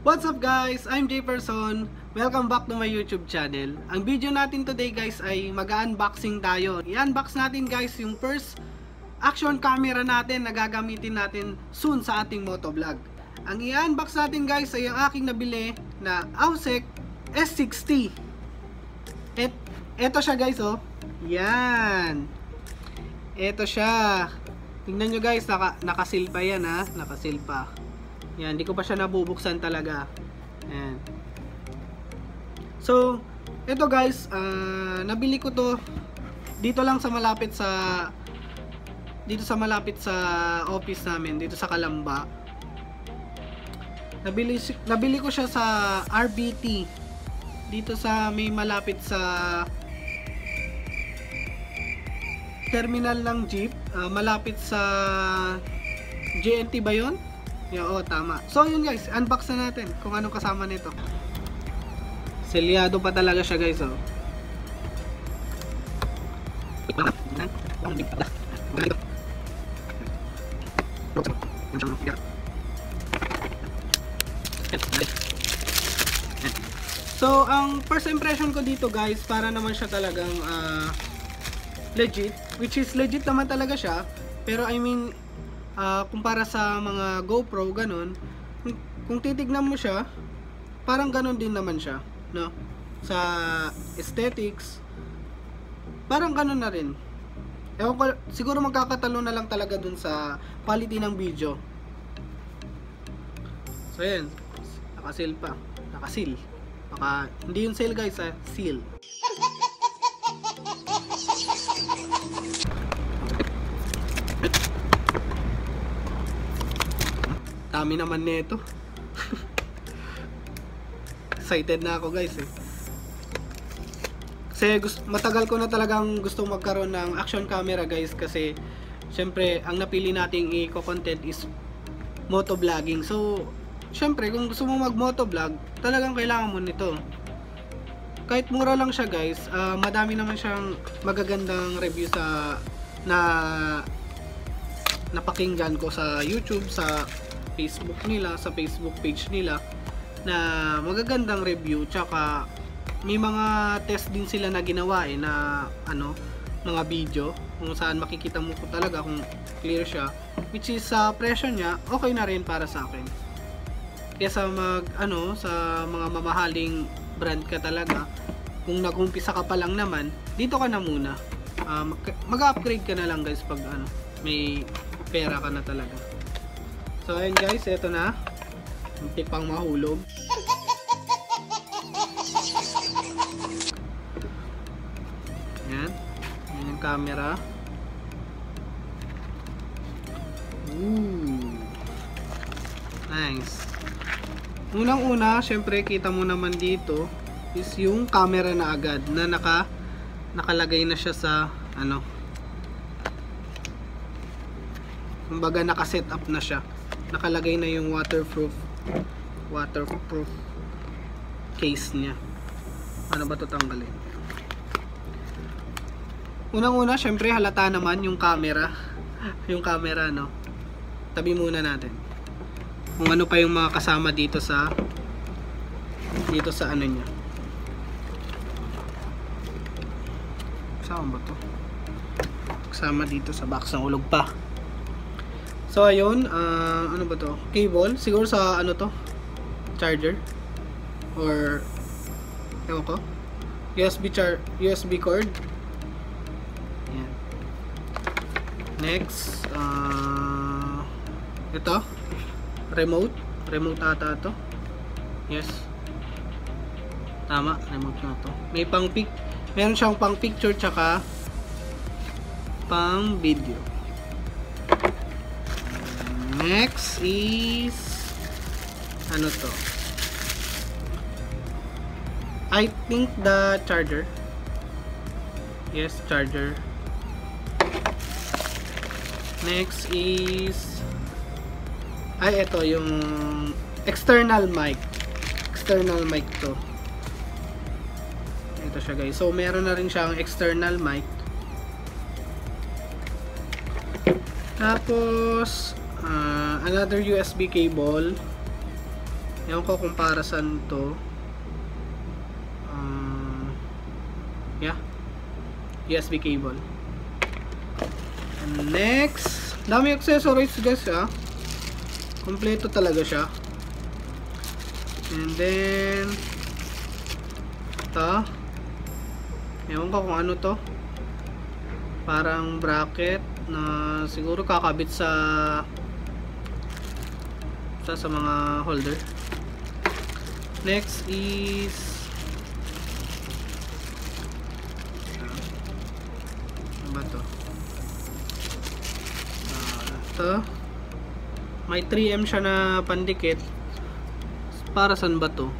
What's up guys? I'm Jayperson. Welcome back to my YouTube channel. Ang video natin today guys ay mag-unboxing tayo. I-unbox natin guys yung first action camera natin na gagamitin natin soon sa ating motovlog. Ang i-unbox natin guys ay ang aking nabili na Awsec S60. Eto siya guys oh. Yan. Eto siya. Tingnan nyo guys, nakasil pa yan ha. Nakasil pa. Yan, hindi ko pa siya nabubuksan talaga. Ayan. So, ito guys, nabili ko to dito lang sa malapit sa office namin, dito sa Calamba. Nabili ko siya sa RBT. Dito sa may malapit sa terminal ng jeep, malapit sa JNT ba 'yon? Oo, tama. So yun guys, unbox na natin kung anong kasama nito. Selyado pa talaga siya guys oh. So ang first impression ko dito guys, para naman siya talagang legit, which is legit naman talaga siya, pero I mean kumpara sa mga GoPro ganun, kung titignan mo siya, parang ganun din naman siya, no? Sa aesthetics, parang ganun na rin. Ewan ko, siguro magkakatalo na lang talaga dun sa quality ng video. So yan, nakasil pa. Nakasil. Baka, hindi yung sale guys ha, seal. Dami naman nito. Excited na ako guys eh. Kasi matagal ko na talagang gusto magkaroon ng action camera guys, kasi syempre ang napili nating i-content is motovlogging. So syempre kung gusto mo mag motovlog, talagang kailangan mo nito. Kahit mura lang siya guys, madami naman siyang magagandang review sa napakinggan ko sa YouTube, sa Facebook nila, sa Facebook page nila, na magagandang review. Tsaka may mga test din sila na ginawa eh, na mga video kung saan makikita mo ko talaga kung clear siya, which is sa presyo niya okay na rin para sa akin. Kesa sa mga mamahaling brand ka talaga, kung nag-umpisa ka pa lang naman, dito ka na muna. Mag-upgrade ka na lang guys pag may pera ka na talaga. So ayun guys, eto na. Hindi pang mahulog. Yan. Yan yung camera. Ooh. Nice. Unang-una, syempre kita mo naman dito is yung camera na agad na nakalagay na siya sa kumbaga naka-set up na siya. Nakalagay na yung waterproof case niya. Ano ba ito tanggalin? Unang-una, syempre halata naman yung camera. Yung camera, no? Tabi muna natin. Kung ano pa yung mga kasama dito sa niya. Kasama ba to? Kasama dito sa box ng ulog pa. So ayun, ano ba to? Cable, siguro sa to? Charger or ewan ko. USB cord. Yan. Next, ito, remote ata to. Yes. Tama, remote na to. Meron siyang pang picture tsaka pang video. Next is to? I think the charger. Yes, charger. Next is ito yung external mic. External mic to. Ito siya guys. So meron na rin siyang external mic. Tapos another USB cable. Ewan ko kung para saan to. Yeah, USB cable. And next, dami accessories guys ha. Kompleto talaga siya. And then ito, ewan ko kung ano to. Parang bracket na siguro kakabit sa mga holder. Next is ano ba to? Ito may 3M siya na pandikit. Para saan ba to?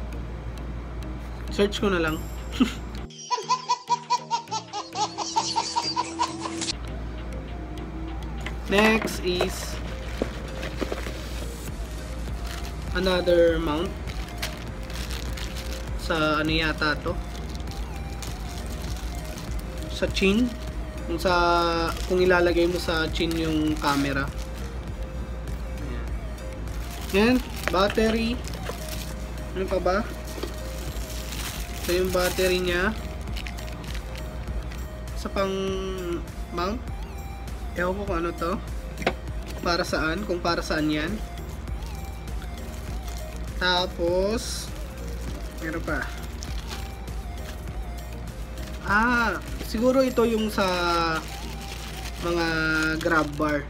Search ko na lang. Next is another mount sa ano yata to, sa chin, kung ilalagay mo sa chin yung camera. Ayan, battery. Ano pa ba? Ito yung battery nya sa pang mount. Ewan ko kung ano to, para saan, kung para saan yan. Tapos meron pa, siguro ito yung sa mga grab bar,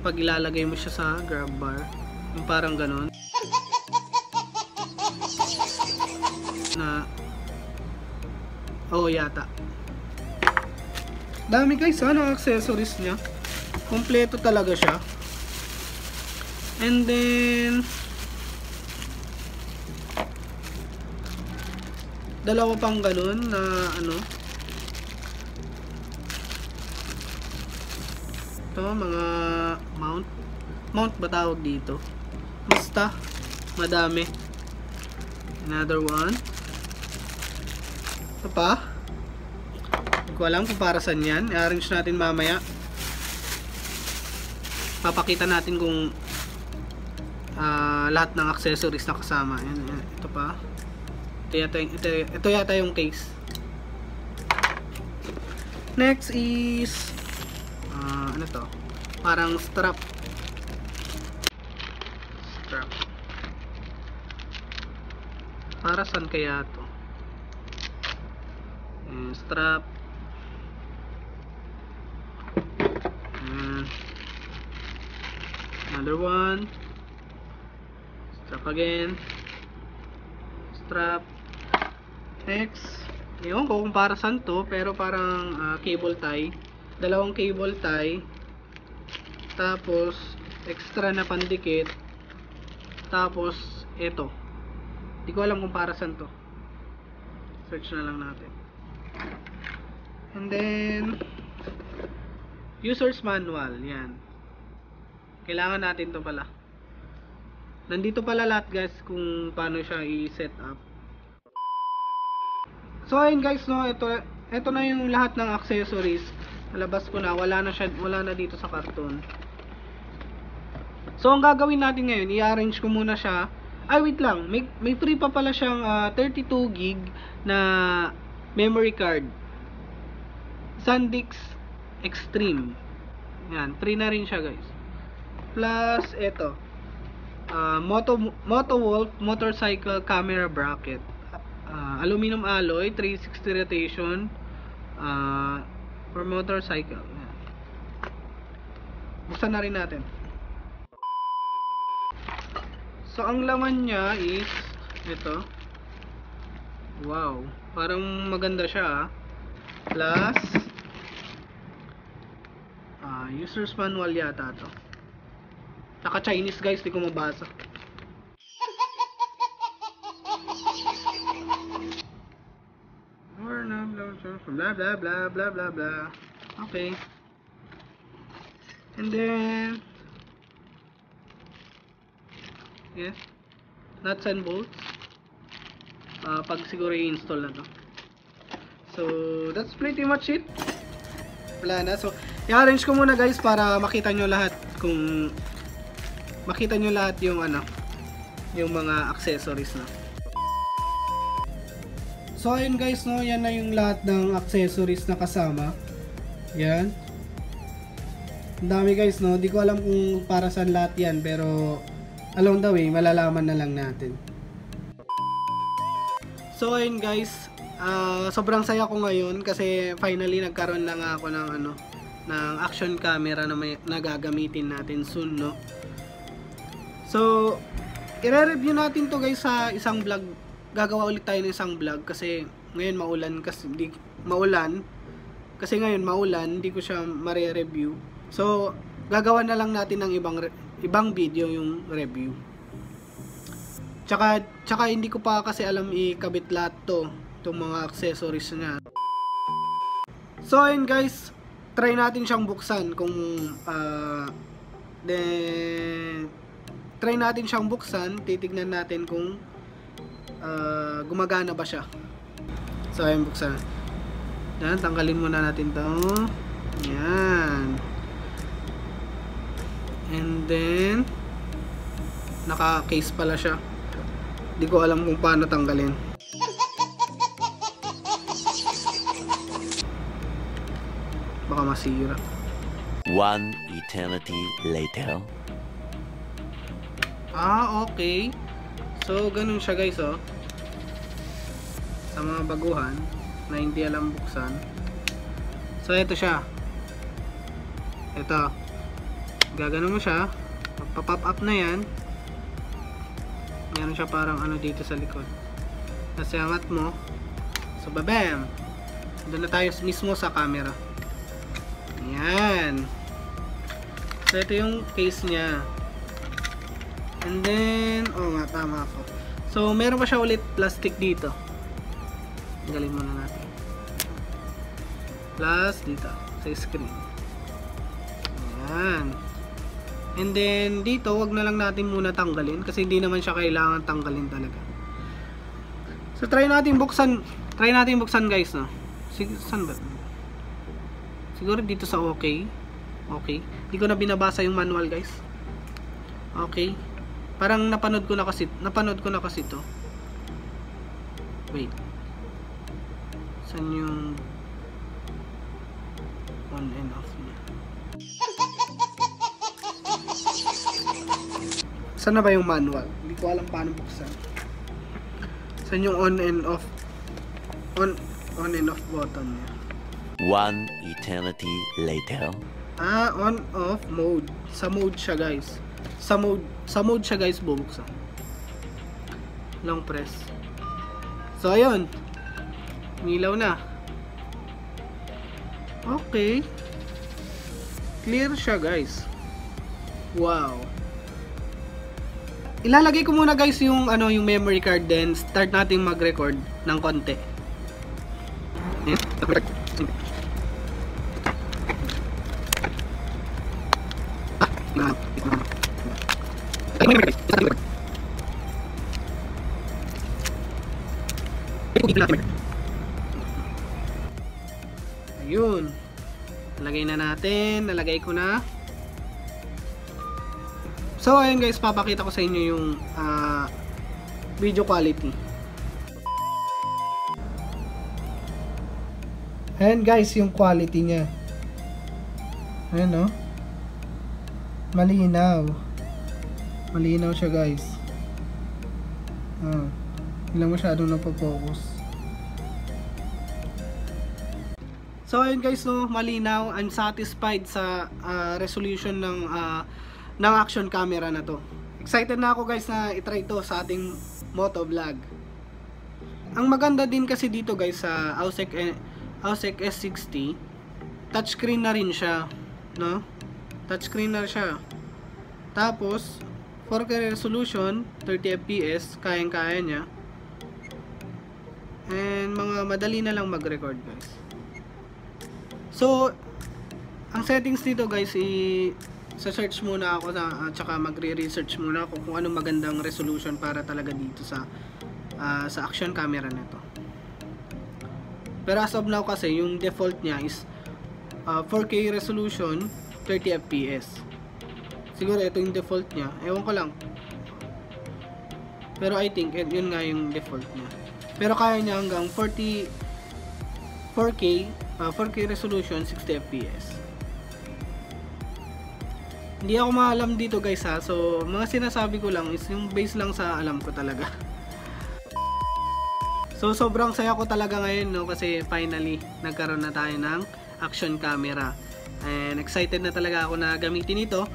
pag ilalagay mo siya sa grab bar, yung parang ganon na, yata. Dami guys ang accessories nya, kompleto talaga siya. And then dalawa pang ganun na ano, ito mga mount ba tawag dito, basta madami. Another one, ito pa, hindi ko alam kung para saan yan. I-arrange natin mamaya, papakita natin kung lahat ng accessories na kasama. Ito pa, ito yata yung case. Next is ano to, parang strap. Para saan kaya to? Strap. Another one, strap again, strap. Next, ewan ko kung para saan to, pero parang cable tie, dalawang cable tie, tapos extra na pandikit, tapos ito, di ko alam kung para saan to, search na lang natin. And then user's manual, yan, kailangan natin to pala. Nandito pala lahat guys kung paano siya i-set up. So ayun guys, no, ito na yung lahat ng accessories. Nalabas ko na, wala na dito sa karton. So ang gagawin natin ngayon, i-arrange ko muna siya. Ay wait lang, may free pa pala siyang 32 gig na memory card, SanDisk Extreme. Yan, free na rin siya guys. Plus ito, Motowolf motorcycle camera bracket, aluminum alloy, 360 rotation, for motorcycle. Yan. Buksan na rin natin. So ang laman niya is ito. Wow, parang maganda siya. Plus user's manual yata to. Naka Chinese guys, di ko mabasa. Blah blah blah blah blah blah. Okay. And then yes, nuts and bolts. Pag siguro i-install na to. So that's pretty much it. Wala na. So i-arrange ko muna guys para makita nyo lahat, kung makita nyo lahat yung ano, yung mga accessories na. So ayun guys, no, yan na yung lahat ng accessories na kasama. Yan. Ang dami guys, no. Di ko alam kung para saan lahat yan, pero along the way, malalaman na lang natin. So ayun guys, sobrang saya ko ngayon kasi finally nagkaroon na nga ako ng ng action camera na nagagamitin natin soon, no. So i-review natin to guys sa isang vlog. Gagawa ulit tayo ng isang vlog kasi ngayon maulan kasi ngayon maulan, hindi ko siya mare-review. So gagawa na lang natin ng ibang video yung review. Tsaka hindi ko pa kasi alam ikabit lahat itong mga accessories niya. So ayun guys, try natin siyang buksan kung try natin siyang buksan, titignan natin kung gumagana ba siya. So ayun, buksan. Yan, tanggalin muna natin to. Yan. And then naka-case pala siya. Di ko alam kung paano tanggalin. Baka masira. One eternity later. Okay. So, ganun siya guys, oh. Sa mga baguhan na hindi alam buksan. So, ito siya. Ito. Gaganon mo siya. Magpa-pop up na yan. Meron siya parang dito sa likod. Kasi angat mo. So, babam! Doon na tayo mismo sa camera. Ayan. So, ito yung case niya. And then, nga, tama ako. So, meron pa siya ulit plastic dito. Tanggalin muna natin. Plus, dito. Sa screen. Ayan. And then dito, wag na lang natin muna tanggalin kasi hindi naman siya kailangan tanggalin talaga. So try natin buksan guys, no. Saan ba? Siguro dito sa okay. Hindi ko na binabasa yung manual, guys. Okay. Parang napanood ko na kasi to. Wait. Saan yung on and off niya? Saan na ba yung manual? Hindi ko alam paano buksan. Saan yung on and off? On and off button niya. One eternity later. On off mode. Sa mode siya, guys. Sa mode siya, guys, bubuksan. Long press. So ayun. Nilaw na. Okay. Clear siya, guys. Wow. Ilalagay ko muna, guys, yung yung memory card, then start nating mag-record ng konti. Ayun. Nalagay na natin, nalagay ko na. So ayun guys, papakita ko sa inyo yung video quality. Ayan guys, yung quality niya. Ayan, no? Malinaw. Malinaw siya, guys. Hindi lang masyadong napofocus. So ayun guys, no, malinaw. I'm satisfied sa resolution ng action camera na to. Excited na ako guys na itry to sa ating moto vlog. Ang maganda din kasi dito guys sa Ausec S60, touchscreen na rin siya, no? Touchscreen na siya. Tapos 4K resolution, 30 fps, kayang-kaya niya. And madali na lang mag-record guys. So ang settings dito guys, sa search muna ako at saka magre-research muna ako kung anong magandang resolution para talaga dito sa action camera nito. Pero as of now kasi yung default niya is 4K resolution, 30 fps. Siguro ito yung default niya. Ewan ko lang. Pero I think yun nga yung default niya. Pero kaya niya hanggang 4K resolution, 60 fps. Hindi ako maalam dito guys ha. So mga sinasabi ko lang is yung base lang sa alam ko talaga. So sobrang saya ko talaga ngayon, no, kasi finally nagkaroon na tayo ng action camera. And excited na talaga ako na gamitin ito.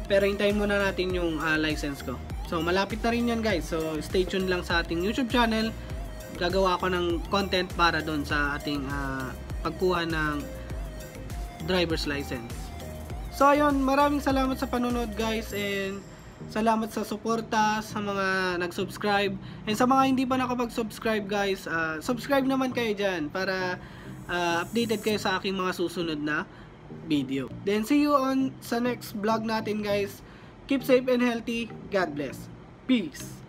Pero hintayin muna natin yung license ko. So malapit na rin yan guys. So stay tuned lang sa ating YouTube channel. Gagawa ako ng content para doon sa ating pagkuha ng driver's license. So ayun, maraming salamat sa panonood guys, and salamat sa suporta sa mga nag-subscribe, and sa mga hindi pa nakapag-subscribe guys, subscribe naman kayo dyan para updated kayo sa aking mga susunod na video. Then see you on sa next vlog natin guys. Keep safe and healthy. God bless. Peace.